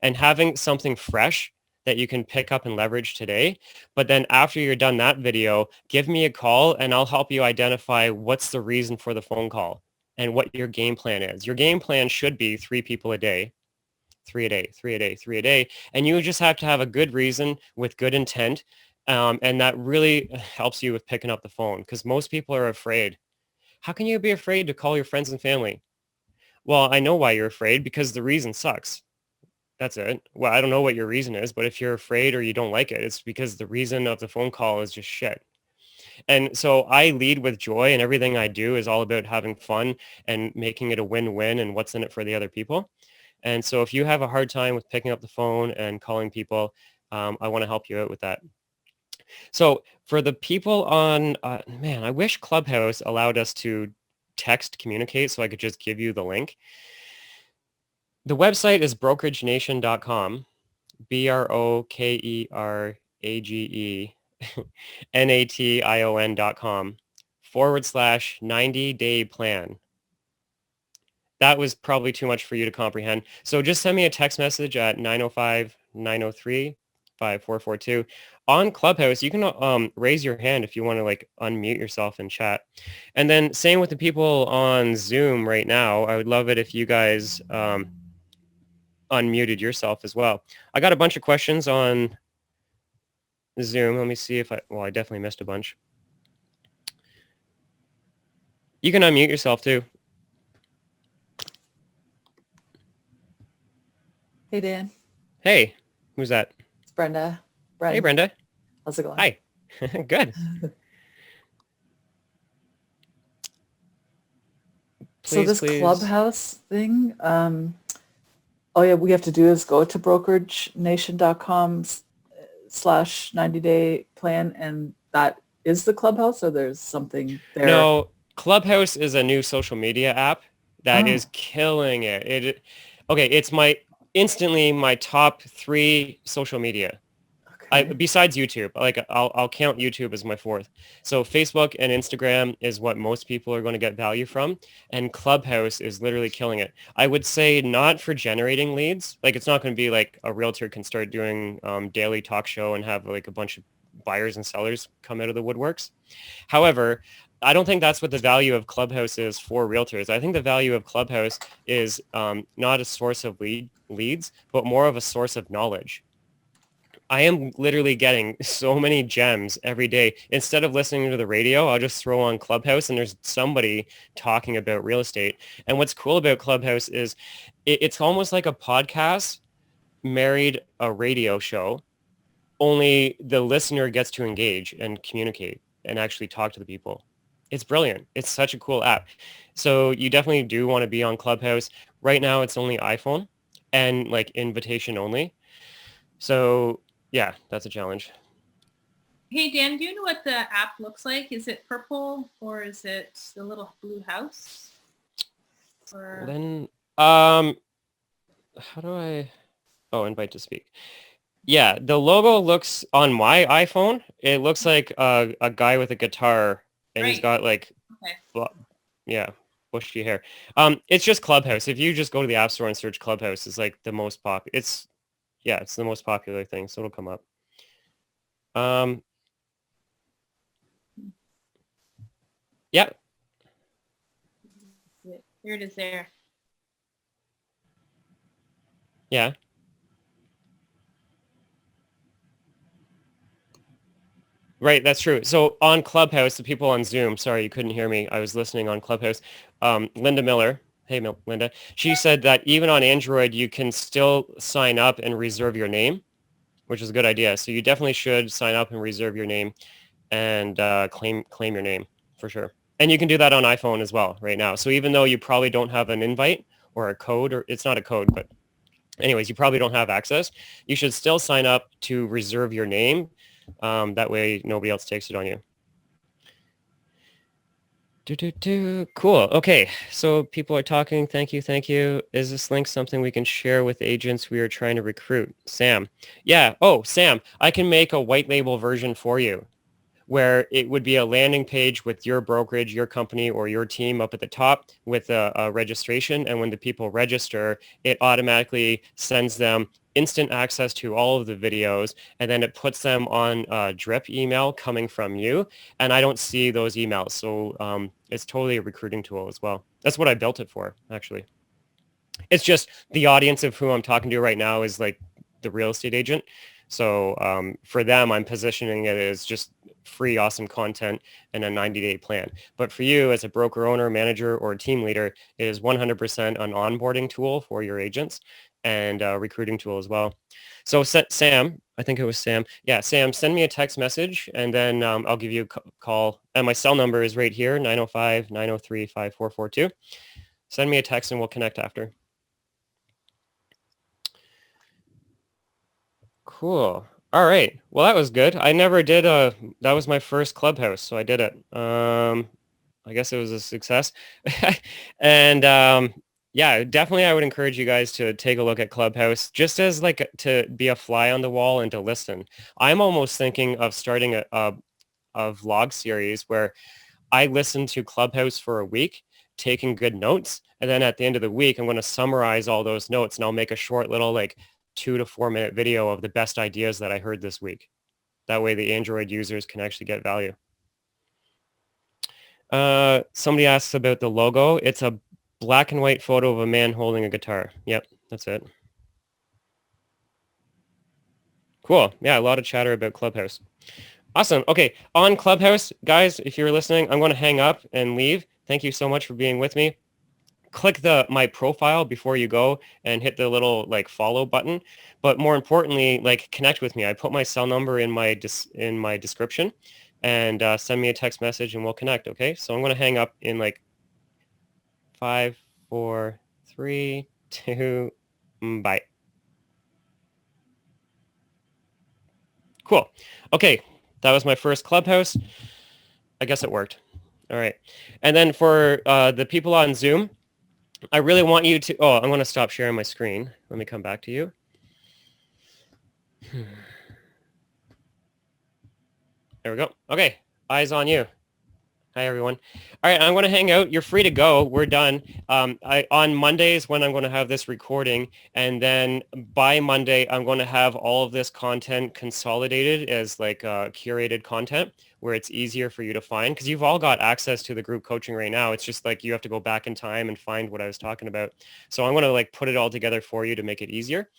S1: and having something fresh that you can pick up and leverage today. But then after you're done that video, give me a call and I'll help you identify what's the reason for the phone call and what your game plan is. Your game plan should be 3 people a day, 3 a day, 3 a day, 3 a day. And you just have to have a good reason with good intent. And that really helps you with picking up the phone, because most people are afraid. How can you be afraid to call your friends and family? Well, I know why you're afraid, because the reason sucks. That's it. Well, I don't know what your reason is, but if you're afraid or you don't like it, it's because the reason of the phone call is just shit. And so I lead with joy, and everything I do is all about having fun and making it a win-win and what's in it for the other people. And so if you have a hard time with picking up the phone and calling people, I want to help you out with that. So for the people on, man, I wish Clubhouse allowed us to text communicate so I could just give you the link. The website is brokeragenation.com, BROKERAGENATION.com /90-day plan. That was probably too much for you to comprehend. So just send me a text message at 905-903-5442. On Clubhouse, you can raise your hand if you want to like unmute yourself and chat. And then same with the people on Zoom right now. I would love it if you guys unmuted yourself as well. I got a bunch of questions on Zoom. Let me see if I definitely missed a bunch. You can unmute yourself too.
S2: Hey, Dan.
S1: Hey, who's that?
S2: It's Brenda.
S1: Hey, Brenda.
S2: How's it going?
S1: Hi. Good.
S2: So this Clubhouse thing, all we have to do is go to brokeragenation.com /90-day plan, and that is the Clubhouse, or there's something there?
S1: No, Clubhouse is a new social media app that is killing it. Okay, it's instantly my top 3 social media. Besides YouTube, like I'll count YouTube as my fourth. So Facebook and Instagram is what most people are going to get value from, and Clubhouse is literally killing it. I would say not for generating leads. Like it's not going to be like a realtor can start doing daily talk show and have like a bunch of buyers and sellers come out of the woodworks. However, I don't think that's what the value of Clubhouse is for realtors. I think the value of Clubhouse is not a source of leads, but more of a source of knowledge. I am literally getting so many gems every day. Instead of listening to the radio, I'll just throw on Clubhouse and there's somebody talking about real estate. And what's cool about Clubhouse is it's almost like a podcast married a radio show, only the listener gets to engage and communicate and actually talk to the people. It's brilliant. It's such a cool app. So you definitely do want to be on Clubhouse. Right now it's only iPhone and like invitation only. So yeah, that's a challenge.
S3: Hey, Dan, do you know what the app looks like? Is it purple or is it the little blue house? Or...
S1: Then, how do I, invite to speak. Yeah, the logo looks on my iPhone. It looks like a guy with a guitar and he's got like, bushy hair. It's just Clubhouse. If you just go to the App Store and search Clubhouse, it's like the most popular. It's the most popular thing, so it'll come up. Yeah.
S3: Here it is there.
S1: Yeah. Right, that's true. So on Clubhouse, the people on Zoom, sorry, you couldn't hear me. I was listening on Clubhouse. Linda Miller, hey, Linda, she said that even on Android, you can still sign up and reserve your name, which is a good idea. So you definitely should sign up and reserve your name and claim your name for sure. And you can do that on iPhone as well right now. So even though you probably don't have an invite or a code, or it's not a code, but anyways, you probably don't have access, you should still sign up to reserve your name. That way nobody else takes it on you. Cool. Okay. So people are talking. Thank you. Is this link something we can share with agents we are trying to recruit? Sam. Yeah. Oh, Sam, I can make a white label version for you where it would be a landing page with your brokerage, your company, or your team up at the top with a registration. And when the people register, it automatically sends them instant access to all of the videos, and then it puts them on a drip email coming from you. And I don't see those emails. So it's totally a recruiting tool as well. That's what I built it for, actually. It's just the audience of who I'm talking to right now is like the real estate agent. So for them, I'm positioning it as just free, awesome content and a 90-day plan. But for you as a broker owner, manager, or team leader, it is 100% an onboarding tool for your agents and a recruiting tool as well. So Sam, I think it was Sam. Yeah, Sam, send me a text message and then I'll give you a call. And my cell number is right here, 905-903-5442. Send me a text and we'll connect after. Cool. All right. Well, that was good. I never did that was my first Clubhouse, so I did it. I guess it was a success. And yeah, definitely I would encourage you guys to take a look at Clubhouse just as like to be a fly on the wall and to listen. I'm almost thinking of starting a vlog series where I listen to Clubhouse for a week, taking good notes, and then at the end of the week, I'm going to summarize all those notes and I'll make a short little like 2 to 4 minute video of the best ideas that I heard this week. That way the Android users can actually get value. Somebody asks about the logo. It's a black and white photo of a man holding a guitar. Yep, that's it. Cool. Yeah, a lot of chatter about Clubhouse. Awesome. Okay, on Clubhouse, guys, if you're listening, I'm going to hang up and leave. Thank you so much for being with me. Click my profile before you go and hit the little like follow button. But more importantly, like connect with me. I put my cell number in my description, and send me a text message and we'll connect. Okay. So I'm going to hang up in like 5, 4, 3, 2, bye. Cool. Okay. That was my first Clubhouse. I guess it worked. All right. And then for the people on Zoom, I really want you to, I'm going to stop sharing my screen. Let me come back to you. There we go. Okay, eyes on you. Hi, everyone. All right, I'm going to hang out. You're free to go. We're done. On Mondays when I'm going to have this recording, and then by Monday, I'm going to have all of this content consolidated as like curated content where it's easier for you to find, because you've all got access to the group coaching right now. It's just like you have to go back in time and find what I was talking about. So I'm going to like put it all together for you to make it easier.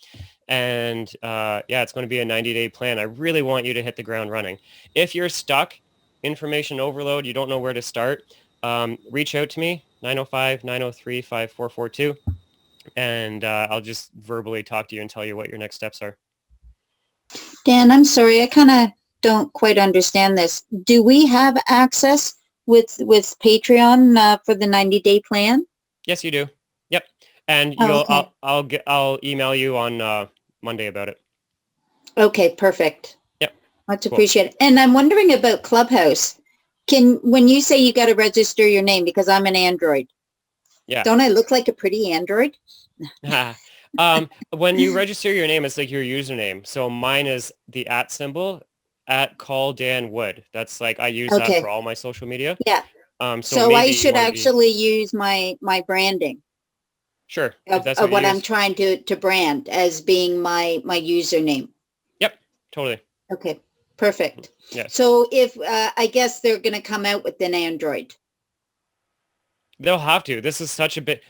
S1: And yeah, it's going to be a 90-day plan. I really want you to hit the ground running. If you're stuck, information overload, you don't know where to start, reach out to me, 905-903-5442, and I'll just verbally talk to you and tell you what your next steps are.
S4: Dan, I'm sorry, I kind of don't quite understand this. Do we have access with Patreon for the 90-day plan?
S1: Yes, you do. Yep. And
S4: okay.
S1: I'll email you on Monday about it.
S4: Okay, perfect.
S1: Yep.
S4: Much appreciated. And I'm wondering about Clubhouse. When you say you got to register your name, because I'm an Android,
S1: yeah,
S4: don't I look like a pretty Android?
S1: When you register your name, it's like your username. So mine is the @ symbol @CallDanWood. That's like I use that for all my social media.
S4: Yeah.
S1: So
S4: I should actually use my branding.
S1: Sure.
S4: Of what I'm trying to brand as being my username.
S1: Yep. Totally.
S4: Okay. Perfect.
S1: Yeah.
S4: So if I guess they're going to come out with an Android.
S1: They'll have to. This is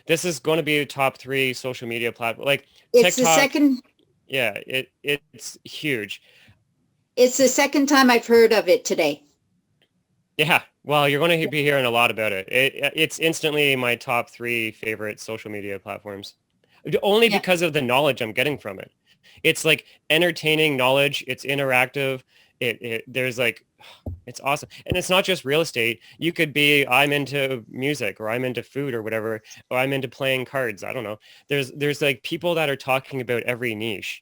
S1: this is going to be the top 3 social media platform. Like
S4: it's
S1: TikTok.
S4: The second.
S1: Yeah, it's huge.
S4: It's the second time I've heard of it today.
S1: Yeah. Well, you're going to be hearing a lot about it. It's instantly my top 3 favorite social media platforms. Only because of the knowledge I'm getting from it. It's like entertaining knowledge. It's interactive. There's like, it's awesome. And it's not just real estate. You could be, I'm into music, or I'm into food, or whatever, or I'm into playing cards. I don't know. There's like people that are talking about every niche.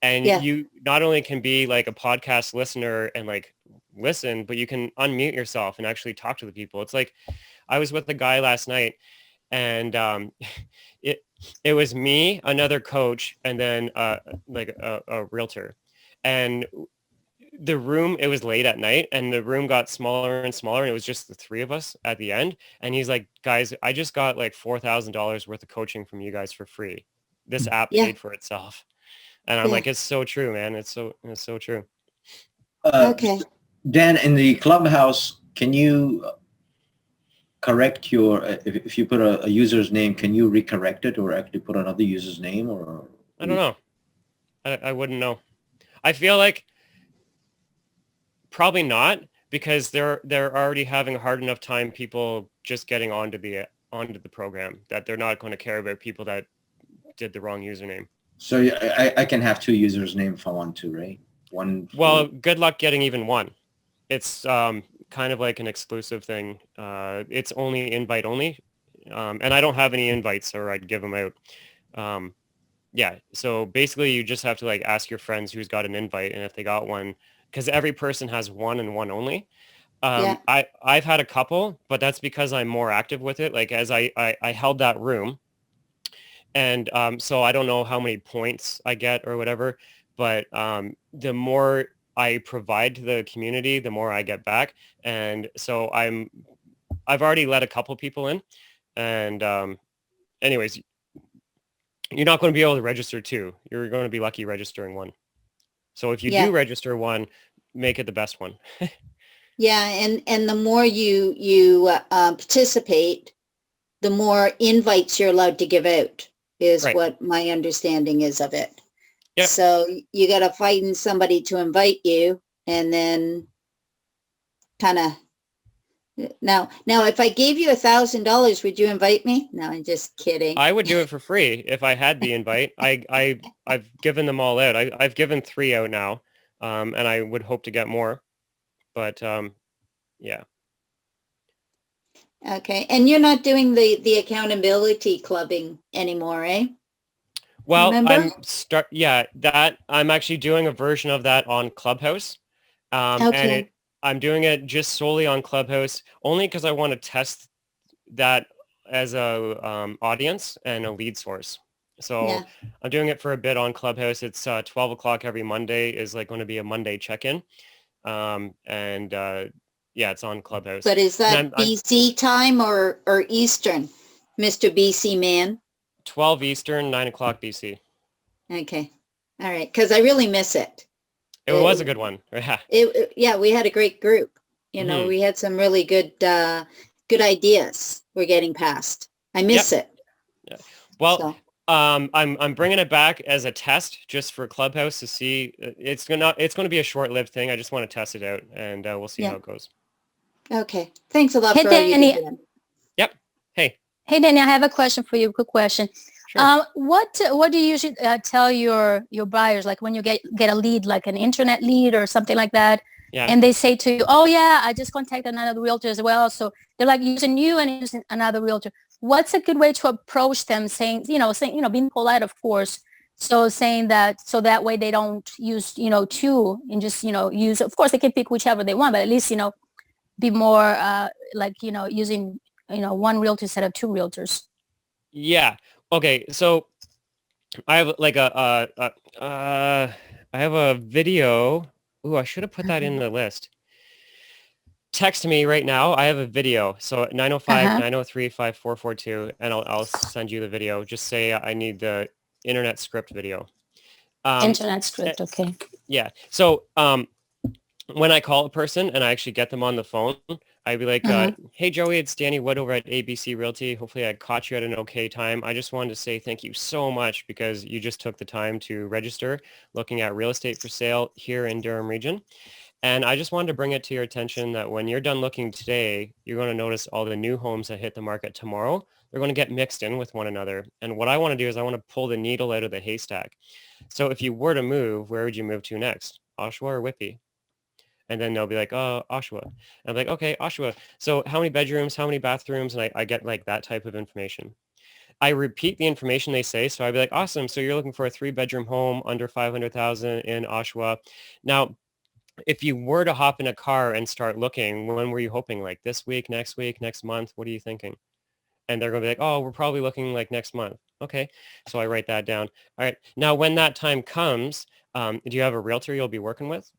S1: And you not only can be like a podcast listener and like listen, but you can unmute yourself and actually talk to the people. It's like, I was with a guy last night, and it was me, another coach, and then like a realtor. And the room, it was late at night, and the room got smaller and smaller, and it was just the 3 of us at the end. And he's like, guys, I just got like $4,000 worth of coaching from you guys for free. This app paid for itself. And I'm like, it's so true, man. It's so true.
S4: Okay.
S5: Dan, in the Clubhouse, can you correct your, if you put a user's name, can you recorrect it or actually put another user's name? Or
S1: I don't know. I wouldn't know. I feel like probably not, because they're already having a hard enough time people just getting onto the program, that they're not going to care about people that did the wrong username.
S5: So I can have 2 users' name if I want to, right? One.
S1: Well, good luck getting even one. It's kind of like an exclusive thing. It's only invite only, and I don't have any invites, or I'd give them out. Yeah, so basically you just have to like ask your friends who's got an invite, and if they got one, because every person has one and one only. I've had a couple, but that's because I'm more active with it. Like as I held that room. And so I don't know how many points I get or whatever, but the more I provide to the community, the more I get back. And so I've already let a couple people in. And anyways, you're not going to be able to register 2. You're going to be lucky registering 1. So if you do register 1, make it the best one.
S4: Yeah, and the more you participate, the more invites you're allowed to give out, is what my understanding is of it. Yep. So you got to find somebody to invite you, and then kind of now if I gave you $1,000, would you invite me? No, I'm just kidding.
S1: I would do it for free if I had the invite. I've given them all out. I've given 3 out now, and I would hope to get more. But yeah.
S4: Okay, and you're not doing the accountability clubbing anymore, eh?
S1: Well, I'm actually doing a version of that on Clubhouse, and I'm doing it just solely on Clubhouse, only because I want to test that as a audience and a lead source. So I'm doing it for a bit on Clubhouse. It's 12 o'clock every Monday is like going to be a Monday check-in. Yeah, it's on Clubhouse.
S4: But is that BC time or Eastern, Mr. BC man?
S1: 12 Eastern, 9 o'clock BC.
S4: Okay. All right. Because I really miss it.
S1: It was a good one.
S4: Yeah, we had a great group. You know, we had some really good ideas we're getting past. I miss it.
S1: Yeah. Well, I'm bringing it back as a test just for Clubhouse to see. It's gonna be a short-lived thing. I just want to test it out, and we'll see how it goes.
S4: Okay. Thanks a lot
S6: for
S4: all you do.
S1: Yep. Hey.
S6: Hey, Danny, I have a question for you. Quick question.
S1: Sure.
S6: What do you usually tell your buyers, like when you get a lead, like an internet lead or something like that, and they say to you, "Oh yeah, I just contacted another realtor as well," so they're like using you and using another realtor. What's a good way to approach them, saying being polite, of course, saying that so that way they don't use two and just use. Of course, they can pick whichever they want, but at least be more using one realtor instead of two realtors.
S1: Yeah. Okay. So I have like I have a video. Ooh, I should have put that in the list. Text me right now. I have a video. So 905-903-5442, and I'll send you the video. Just say I need the internet script video.
S6: Internet script. Okay.
S1: Yeah. So when I call a person and I actually get them on the phone, I'd be like, hey, Joey, it's Danny Wood over at ABC Realty. Hopefully I caught you at an okay time. I just wanted to say thank you so much because you just took the time to register looking at real estate for sale here in Durham region. And I just wanted to bring it to your attention that when you're done looking today, you're going to notice all the new homes that hit the market tomorrow. They're going to get mixed in with one another. And what I want to do is I want to pull the needle out of the haystack. So if you were to move, where would you move to next? Oshawa or Whitby? And then they'll be like, oh, Oshawa. And I'm like, okay, Oshawa. So how many bedrooms, how many bathrooms? And I get like that type of information. I repeat the information they say. So I'd be like, awesome. So you're looking for a 3-bedroom home under 500,000 in Oshawa. Now, if you were to hop in a car and start looking, when were you hoping? Like this week, next month? What are you thinking? And they're going to be like, oh, we're probably looking like next month. Okay. So I write that down. All right. Now, when that time comes, do you have a realtor you'll be working with?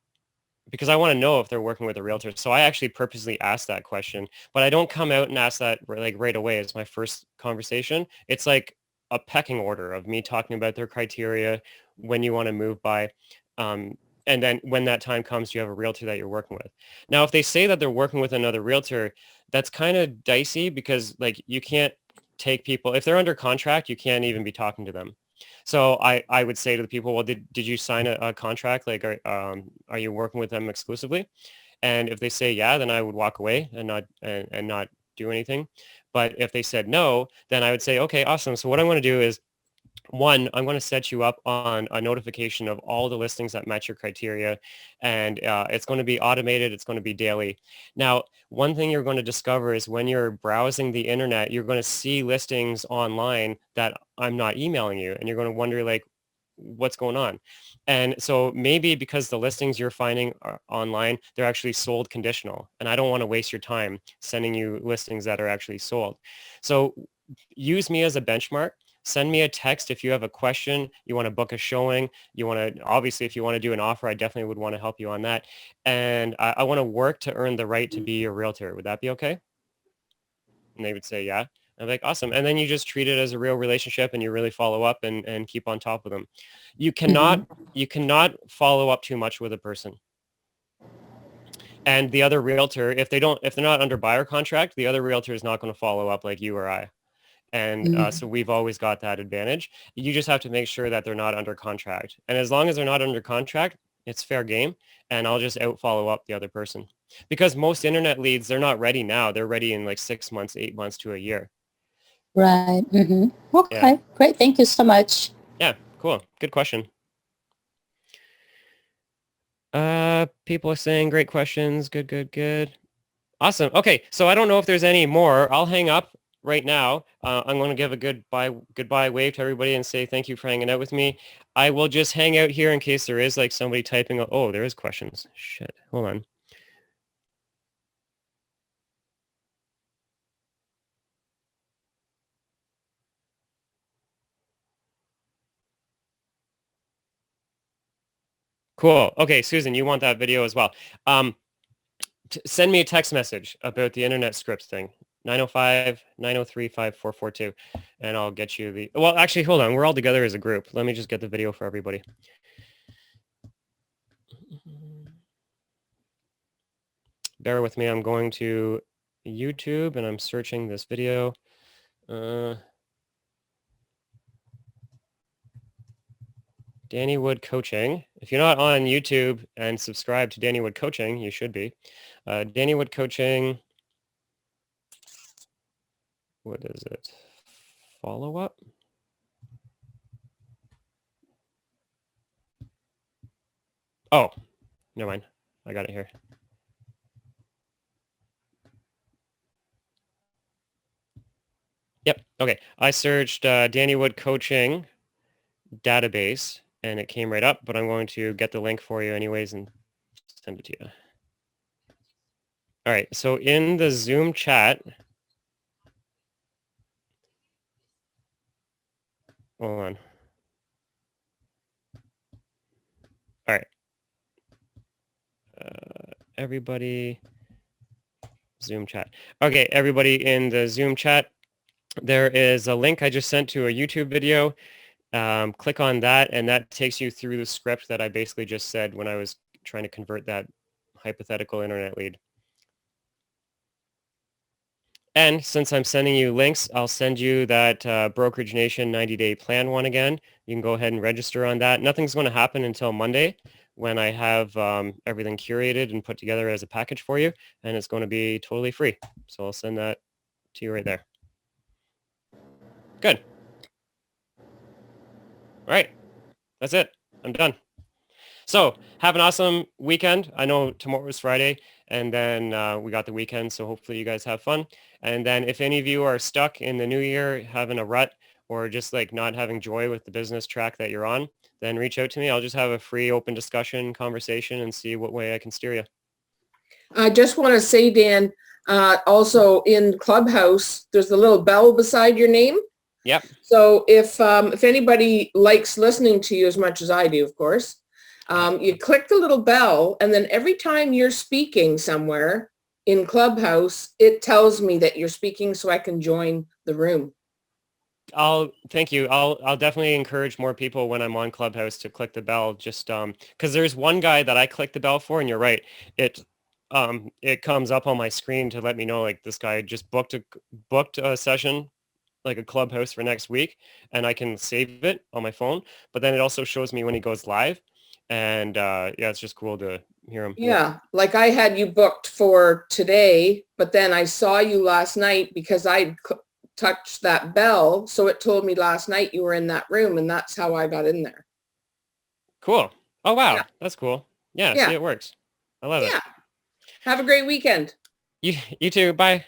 S1: Because I want to know if they're working with a realtor. So I actually purposely ask that question, but I don't come out and ask that like right away. It's my first conversation. It's like a pecking order of me talking about their criteria, when you want to move by. And then when that time comes, you have a realtor that you're working with. Now, if they say that they're working with another realtor, that's kind of dicey because like you can't take people, if they're under contract, you can't even be talking to them. So I would say to the people, well, did you sign a contract? Like, are you working with them exclusively? And if they say, yeah, then I would walk away and not do anything. But if they said no, then I would say, okay, awesome. So what I'm going to do is, one, I'm going to set you up on a notification of all the listings that match your criteria, and it's going to be automated. It's going to be daily. Now, one thing you're going to discover is when you're browsing the internet, you're going to see listings online that I'm not emailing you, and you're going to wonder like, what's going on? And so maybe because the listings you're finding online, they're actually sold conditional, and I don't want to waste your time sending you listings that are actually sold. So use me as a benchmark. Send me a text if you have a question, you want to book a showing, you want to, obviously, if you want to do an offer, I definitely would want to help you on that. And I want to work to earn the right to be your realtor. Would that be okay? And they would say, yeah. I'm like, awesome. And then you just treat it as a real relationship and you really follow up and keep on top of them. You cannot follow up too much with a person. And the other realtor, if they're not under buyer contract, the other realtor is not going to follow up like you or I. And so we've always got that advantage. You just have to make sure that they're not under contract. And as long as they're not under contract, it's fair game. And I'll just out follow up the other person. Because most internet leads, they're not ready now. They're ready in like 6 months, 8 months to a year.
S6: Right. Mm-hmm. Okay. Yeah. Great. Thank you so much.
S1: Yeah. Cool. Good question. People are saying great questions. Good. Awesome. Okay. So I don't know if there's any more. I'll hang up right now. I'm going to give a goodbye wave to everybody and say thank you for hanging out with me. I will just hang out here in case there is like somebody typing. Oh, there is questions. Shit. Hold on. Cool. Okay, Susan, you want that video as well. Send me a text message about the internet script thing. 905-903-5442, and I'll get you the... Well, actually, hold on. We're all together as a group. Let me just get the video for everybody. Bear with me. I'm going to YouTube, and I'm searching this video. Danny Wood Coaching. If you're not on YouTube and subscribe to Danny Wood Coaching, you should be. Danny Wood Coaching. What is it? Follow up? Oh, never mind. I got it here. Yep. Okay. I searched Danny Wood Coaching database and it came right up, but I'm going to get the link for you anyways and send it to you. All right. So in the Zoom chat, hold on. All right. Everybody, Zoom chat. Okay, everybody in the Zoom chat, there is a link I just sent to a YouTube video. Click on that, and that takes you through the script that I basically just said when I was trying to convert that hypothetical internet lead. And since I'm sending you links, I'll send you that Brokerage Nation 90-day plan one again. You can go ahead and register on that. Nothing's going to happen until Monday when I have everything curated and put together as a package for you, and it's going to be totally free. So I'll send that to you right there. Good. All right. That's it. I'm done. So have an awesome weekend. I know tomorrow is Friday, and then we got the weekend, so hopefully you guys have fun. And then if any of you are stuck in the new year having a rut or just like not having joy with the business track that you're on, then reach out to me. I'll just have a free open discussion conversation and see what way I can steer you.
S7: I just want to say, Dan, also in Clubhouse, there's a little bell beside your name.
S1: Yep.
S7: So if anybody likes listening to you as much as I do, of course, you click the little bell, and then every time you're speaking somewhere in Clubhouse, it tells me that you're speaking so I can join the room.
S1: Thank you. I'll definitely encourage more people when I'm on Clubhouse to click the bell, just because there's one guy that I click the bell for, and you're right. It comes up on my screen to let me know like this guy just booked a session, like a Clubhouse for next week, and I can save it on my phone. But then it also shows me when he goes live, and yeah, it's just cool to hear him.
S7: Yeah, like I had you booked for today, but then I saw you last night because I touched that bell, so it told me last night you were in that room, and that's how I got in there.
S1: Cool. Oh wow,
S7: yeah.
S1: That's cool. Yeah, see, it works. I love it.
S7: Have a great weekend.
S1: You too. Bye.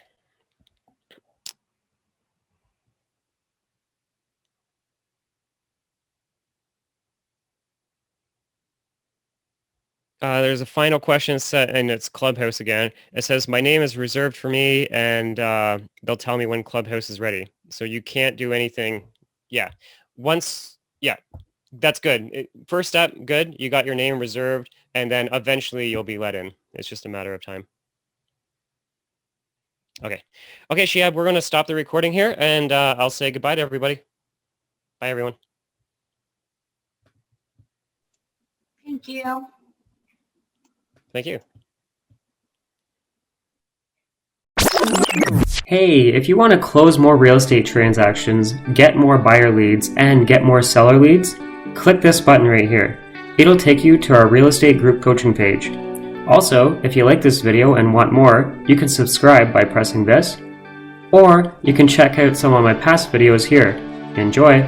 S1: There's a final question set, and it's Clubhouse again. It says, my name is reserved for me, and they'll tell me when Clubhouse is ready. So you can't do anything. Yeah. That's good. First step, good. You got your name reserved, and then eventually you'll be let in. It's just a matter of time. Okay. Okay, Shiab, we're going to stop the recording here, and I'll say goodbye to everybody. Bye, everyone.
S3: Thank you.
S1: Thank you.
S8: Hey, if you want to close more real estate transactions, get more buyer leads, and get more seller leads, click this button right here. It'll take you to our real estate group coaching page. Also, if you like this video and want more, you can subscribe by pressing this, or you can check out some of my past videos here. Enjoy!